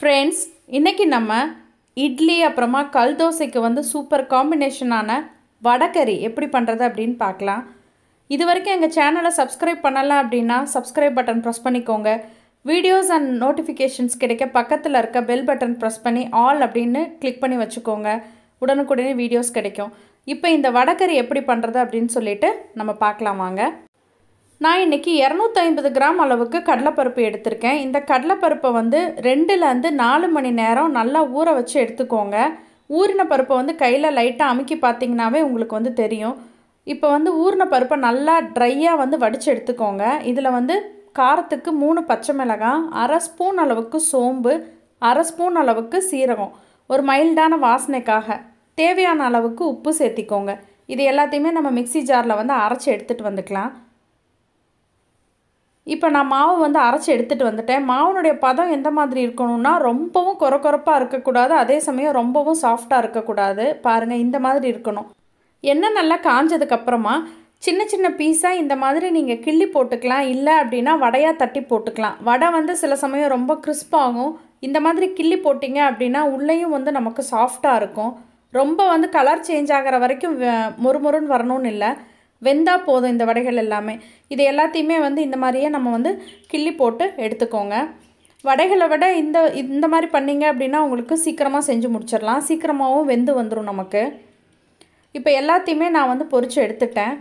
Friends, இன்றைக்கி நம்ம இட்லி அப்புறமா கல் தோசைக்கு வந்து சூப்பர் காம்பினேஷனான வடகரி எப்படி பண்ணுறது அப்படின்னு பார்க்கலாம். இது வரைக்கும் எங்கள் சேனலை சப்ஸ்கிரைப் பண்ணலாம் அப்படின்னா சப்ஸ்கிரைப் பட்டன் ப்ரெஸ் பண்ணிக்கோங்க. வீடியோஸ் அண்ட் நோட்டிஃபிகேஷன்ஸ் கிடைக்க பக்கத்தில் இருக்க பெல் பட்டன் ப்ரெஸ் பண்ணி ஆல் அப்படின்னு கிளிக் பண்ணி வச்சுக்கோங்க. உடனுக்குடனே வீடியோஸ் கிடைக்கும். இப்போ இந்த வடகரி எப்படி பண்ணுறது அப்படின்னு சொல்லிட்டு நம்ம பார்க்கலாம் வாங்க. நான் இன்றைக்கி 250 கிராம் அளவுக்கு கடலைப்பருப்பு எடுத்திருக்கேன். இந்த கடலைப்பருப்பை வந்து 2லேருந்து 4 மணி நேரம் நல்லா ஊற வச்சு எடுத்துக்கோங்க. ஊறின பருப்பை வந்து கையில் லைட்டாக அமுக்கி பார்த்திங்கனாவே உங்களுக்கு வந்து தெரியும். இப்போ வந்து ஊறின பருப்பை நல்லா ட்ரையாக வந்து வடித்து எடுத்துக்கோங்க. இதில் வந்து காரத்துக்கு 3 பச்சை மிளகாய், 1/2 ஸ்பூன் அளவுக்கு சோம்பு, 1/2 ஸ்பூன் அளவுக்கு சீரகம், ஒரு மைல்டான வாசனைக்காக தேவையான அளவுக்கு உப்பு சேர்த்திக்கோங்க. இது எல்லாத்தையுமே நம்ம மிக்சி ஜாரில் வந்து அரைச்சி எடுத்துகிட்டு வந்துக்கலாம். இப்போ நான் மாவு வந்து அரைச்சி எடுத்துகிட்டு வந்துட்டேன். மாவுனுடைய பதம் எந்த மாதிரி இருக்கணும்னா ரொம்பவும் கொரப்பாக இருக்கக்கூடாது, அதே சமயம் ரொம்பவும் சாஃப்டாக இருக்கக்கூடாது. பாருங்கள், இந்த மாதிரி இருக்கணும். எண்ணெய் நல்லா காஞ்சதுக்கப்புறமா சின்ன சின்ன பீஸாக இந்த மாதிரி நீங்கள் கிள்ளி போட்டுக்கலாம். இல்லை அப்படின்னா வடையாக தட்டி போட்டுக்கலாம். வடை வந்து சில சமயம் ரொம்ப கிறிஸ்பாகும். இந்த மாதிரி கிள்ளி போட்டிங்க அப்படின்னா உள்ளேயும் வந்து நமக்கு சாஃப்டாக இருக்கும். ரொம்ப வந்து கலர் சேஞ்ச் ஆகிற வரைக்கும் மொறுமொறுன்னு வரணும்னு இல்லை, வெந்தால் போதும் இந்த வடைகள் எல்லாமே. இது எல்லாத்தையுமே வந்து இந்த மாதிரியே நம்ம வந்து கிள்ளி போட்டு எடுத்துக்கோங்க. வடைகளை விட இந்த மாதிரி பண்ணிங்க அப்படின்னா உங்களுக்கு சீக்கிரமாக செஞ்சு முடிச்சிடலாம். சீக்கிரமாகவும் வெந்து வந்துடும் நமக்கு. இப்போ எல்லாத்தையுமே நான் வந்து பொரித்து எடுத்துட்டேன்.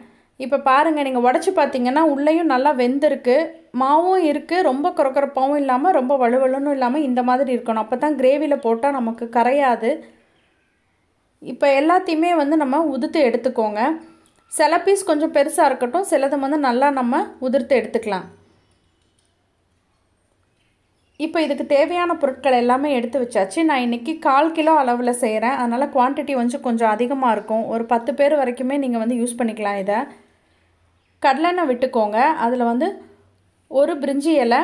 இப்போ பாருங்கள், நீங்கள் உடச்சி பார்த்தீங்கன்னா உள்ளேயும் நல்லா வெந்திருக்கு, மாவும் இருக்குது. ரொம்ப கொரப்பாகவும் இல்லாமல் ரொம்ப வலுவலுன்னு இல்லாமல் இந்த மாதிரி இருக்கணும். அப்போ தான் கிரேவியில் போட்டால் நமக்கு கரையாது. இப்போ எல்லாத்தையுமே வந்து நம்ம உதுத்து எடுத்துக்கோங்க. சில பீஸ் கொஞ்சம் பெருசாக இருக்கட்டும், சிலது வந்து நல்லா நம்ம உதிர்த்து எடுத்துக்கலாம். இப்போ இதுக்கு தேவையான பொருட்கள் எல்லாமே எடுத்து வச்சாச்சு. நான் இன்றைக்கி 1/4 கிலோ அளவில் செய்கிறேன். அதனால் குவான்டிட்டி வந்து கொஞ்சம் அதிகமாக இருக்கும். ஒரு 10 பேர் வரைக்குமே நீங்கள் வந்து யூஸ் பண்ணிக்கலாம். இதை கடலெண்ணெய் விட்டுக்கோங்க. அதில் வந்து ஒரு பிரிஞ்சி இலை,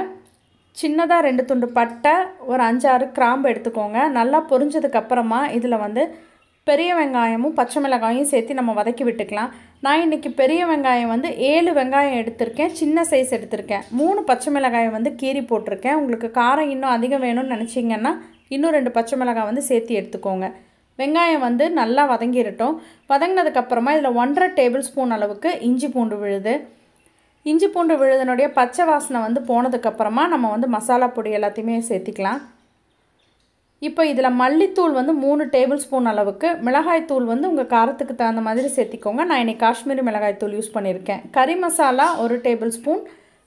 சின்னதாக 2 துண்டு பட்டை, ஒரு 5-6 கிராம்பு எடுத்துக்கோங்க. நல்லா பொரிஞ்சதுக்கப்புறமா இதில் வந்து பெரிய வெங்காயமும் பச்சை மிளகாயும் சேர்த்து நம்ம வதக்கி விட்டுக்கலாம். நான் இன்றைக்கி பெரிய வெங்காயம் வந்து 7 வெங்காயம் எடுத்திருக்கேன், சின்ன சைஸ் எடுத்திருக்கேன். 3 பச்சை மிளகாயை வந்து கீறி போட்டிருக்கேன். உங்களுக்கு காரம் இன்னும் அதிகம் வேணும்னு நினச்சிங்கன்னா இன்னும் 2 பச்சை மிளகாய் வந்து சேர்த்து எடுத்துக்கோங்க. வெங்காயம் வந்து நல்லா வதங்கிடட்டும். வதங்கினதுக்கப்புறமா இதில் 1.5 டேபிள் ஸ்பூன் அளவுக்கு இஞ்சி பூண்டு விழுது. இஞ்சி பூண்டு விழுதுனுடைய பச்சை வாசனை வந்து போனதுக்கப்புறமா நம்ம வந்து மசாலா பொடி எல்லாத்தையுமே சேர்த்திக்கலாம். இப்போ இதில் மல்லித்தூள் வந்து 3 டேபிள் ஸ்பூன் அளவுக்கு, மிளகாய்த்தூள் வந்து உங்கள் காரத்துக்கு தகுந்த மாதிரி சேர்த்திக்கோங்க. நான் இன்றைக்கி காஷ்மீரி மிளகாய்த்தூள் யூஸ் பண்ணியிருக்கேன். கறி masala 1 table spoon,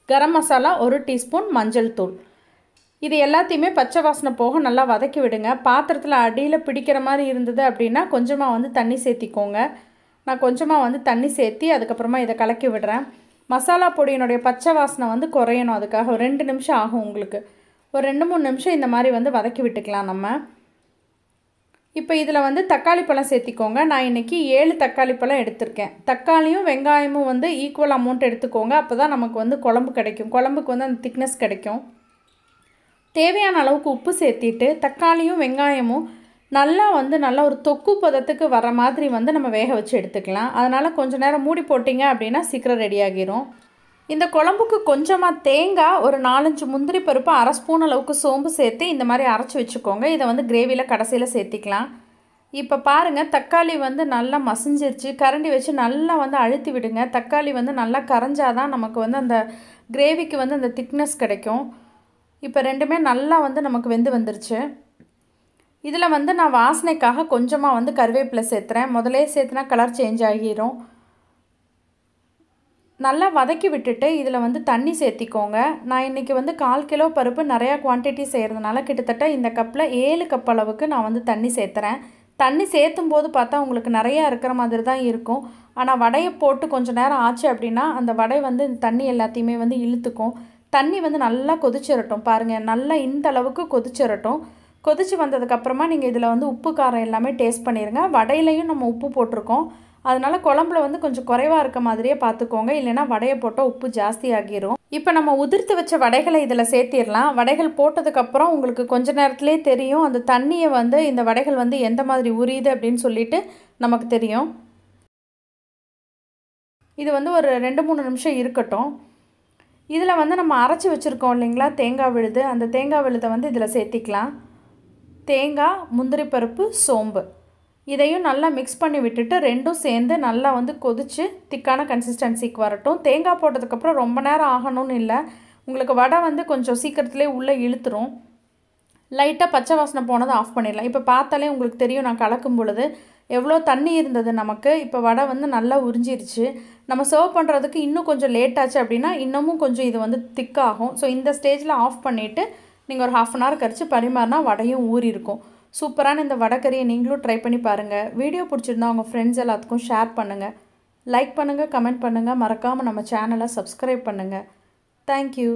garam masala 1 teaspoon, மஞ்சள் தூள். இது எல்லாத்தையுமே பச்சை வாசனை போக நல்லா வதக்கி விடுங்க. பாத்திரத்தில் அடியில் பிடிக்கிற மாதிரி இருந்தது அப்படின்னா கொஞ்சமாக வந்து தண்ணி சேர்த்திக்கோங்க. நான் கொஞ்சமாக வந்து தண்ணி சேர்த்தி அதுக்கப்புறமா இதை கலக்கி விடுறேன். மசாலா பொடியினுடைய பச்சை வாசனை வந்து குறையணும். அதுக்காக ஒரு 2 நிமிஷம் ஆகும் உங்களுக்கு. ஒரு 2-3 நிமிஷம் இந்த மாதிரி வந்து வதக்கி விட்டுக்கலாம் நம்ம. இப்போ இதில் வந்து தக்காளி பழம் சேர்த்திக்கோங்க. நான் இன்றைக்கி 7 தக்காளி பழம் எடுத்திருக்கேன். தக்காளியும் வெங்காயமும் வந்து ஈக்குவல் அமௌண்ட் எடுத்துக்கோங்க. அப்போ தான் நமக்கு வந்து குழம்பு கிடைக்கும். குழம்புக்கு வந்து அந்த திக்னஸ் கிடைக்கும். தேவையான அளவுக்கு உப்பு சேர்த்திட்டு தக்காளியும் வெங்காயமும் நல்லா ஒரு தொக்கு பதத்துக்கு வர மாதிரி வந்து நம்ம வேக வச்சு எடுத்துக்கலாம். அதனால் கொஞ்சம் நேரம் மூடி போட்டிங்க அப்படின்னா சீக்கிரம் ரெடி ஆகிரும். இந்த குழம்புக்கு கொஞ்சமாக தேங்காய், ஒரு 4-5 முந்திரி பருப்பு, 1/2 ஸ்பூன் அளவுக்கு சோம்பு சேர்த்து இந்த மாதிரி அரைச்சி வச்சுக்கோங்க. இதை வந்து கிரேவியில் கடைசியில் சேர்த்திக்கலாம். இப்போ பாருங்கள், தக்காளி வந்து நல்லா மசிஞ்சிருச்சு. கரண்டி வச்சு நல்லா வந்து அழுத்தி விடுங்க. தக்காளி வந்து நல்லா கரைஞ்சாதான் நமக்கு வந்து அந்த கிரேவிக்கு வந்து அந்த திக்னஸ் கிடைக்கும். இப்போ ரெண்டுமே நல்லா வந்து நமக்கு வந்துருச்சு. இதில் வந்து நான் வாசனைக்காக கொஞ்சமாக வந்து கருவேப்பிலை சேர்த்துறேன். முதலே சேர்த்துனா கலர் சேஞ்ச் ஆகிரும். நல்லா வதக்கி விட்டுட்டு இதில் வந்து தண்ணி சேர்த்திக்கோங்க. நான் இன்றைக்கி வந்து 1/4 கிலோ பருப்பு நிறையா குவான்டிட்டி செய்கிறதுனால கிட்டத்தட்ட இந்த கப்பில் 7 கப் அளவுக்கு நான் வந்து தண்ணி சேர்த்துறேன். தண்ணி சேர்த்தும் போது பார்த்தா உங்களுக்கு நிறையா இருக்கிற மாதிரி தான் இருக்கும். ஆனால் வடையை போட்டு கொஞ்சம் நேரம் ஆச்சு அப்படின்னா அந்த வடை வந்து தண்ணி எல்லாத்தையுமே வந்து இழுத்துக்கும். தண்ணி வந்து நல்லா கொதிச்சிடட்டும். பாருங்கள், நல்லா இந்த அளவுக்கு கொதிச்சிடட்டும். கொதித்து வந்ததுக்கப்புறமா நீங்கள் இதில் வந்து உப்பு காரம் எல்லாமே டேஸ்ட் பண்ணிடுங்க. வடையிலையும் நம்ம உப்பு போட்டிருக்கோம். அதனால் குழம்புல வந்து கொஞ்சம் குறைவாக இருக்க மாதிரியே பார்த்துக்கோங்க, இல்லைனா வடையை போட்டால் உப்பு ஜாஸ்தி ஆகிரும். இப்போ நம்ம உதிர்த்து வச்ச வடைகளை இதில் சேர்த்திடலாம். வடைகள் போட்டதுக்கப்புறம் உங்களுக்கு கொஞ்ச நேரத்துலேயே தெரியும் அந்த தண்ணியை வந்து இந்த வடைகள் வந்து எந்த மாதிரி உரியுது அப்படின்னு சொல்லிட்டு நமக்கு தெரியும். இது வந்து ஒரு 2-3 நிமிஷம் இருக்கட்டும். இதில் வந்து நம்ம அரைச்சி வச்சுருக்கோம் இல்லைங்களா தேங்காய் விழுது, அந்த தேங்காய் விழுதை வந்து இதில் சேர்த்திக்கலாம். தேங்காய், முந்திரி பருப்பு, சோம்பு இதையும் நல்லா மிக்ஸ் பண்ணி விட்டுட்டு ரெண்டும் சேர்ந்து நல்லா வந்து கொதித்து திக்கான கன்சிஸ்டன்சிக்கு வரட்டும். தேங்காய் போட்டதுக்கப்புறம் ரொம்ப நேரம் ஆகணும்னு இல்லை, உங்களுக்கு வடை வந்து கொஞ்சம் சீக்கிரத்துலேயே உள்ளே இழுத்துரும். லைட்டாக பச்சை வாசனை போனதை ஆஃப் பண்ணிடலாம். இப்போ பார்த்தாலே உங்களுக்கு தெரியும், நான் கலக்கும் பொழுது எவ்வளோ தண்ணி இருந்தது நமக்கு. இப்போ வடை வந்து நல்லா உறிஞ்சிருச்சு. நம்ம சர்வ் பண்ணுறதுக்கு இன்னும் கொஞ்சம் லேட் ஆச்சு அப்படின்னா இன்னமும் கொஞ்சம் இது வந்து திக்காகும். ஸோ இந்த ஸ்டேஜில் ஆஃப் பண்ணிவிட்டு நீங்கள் ஒரு 1/2 அன் ஹவர் கழித்து பரிமாறினா வடையும் ஊறி இருக்கும். சூப்பரான இந்த வடைக்கறியை நீங்களும் ட்ரை பண்ணி பாருங்கள். வீடியோ பிடிச்சிருந்தா உங்கள் ஃப்ரெண்ட்ஸ் எல்லாத்துக்கும் ஷேர் பண்ணுங்கள், லைக் பண்ணுங்கள், கமெண்ட் பண்ணுங்கள். மறக்காமல் நம்ம சேனலை சப்ஸ்கிரைப் பண்ணுங்கள். தேங்க்யூ.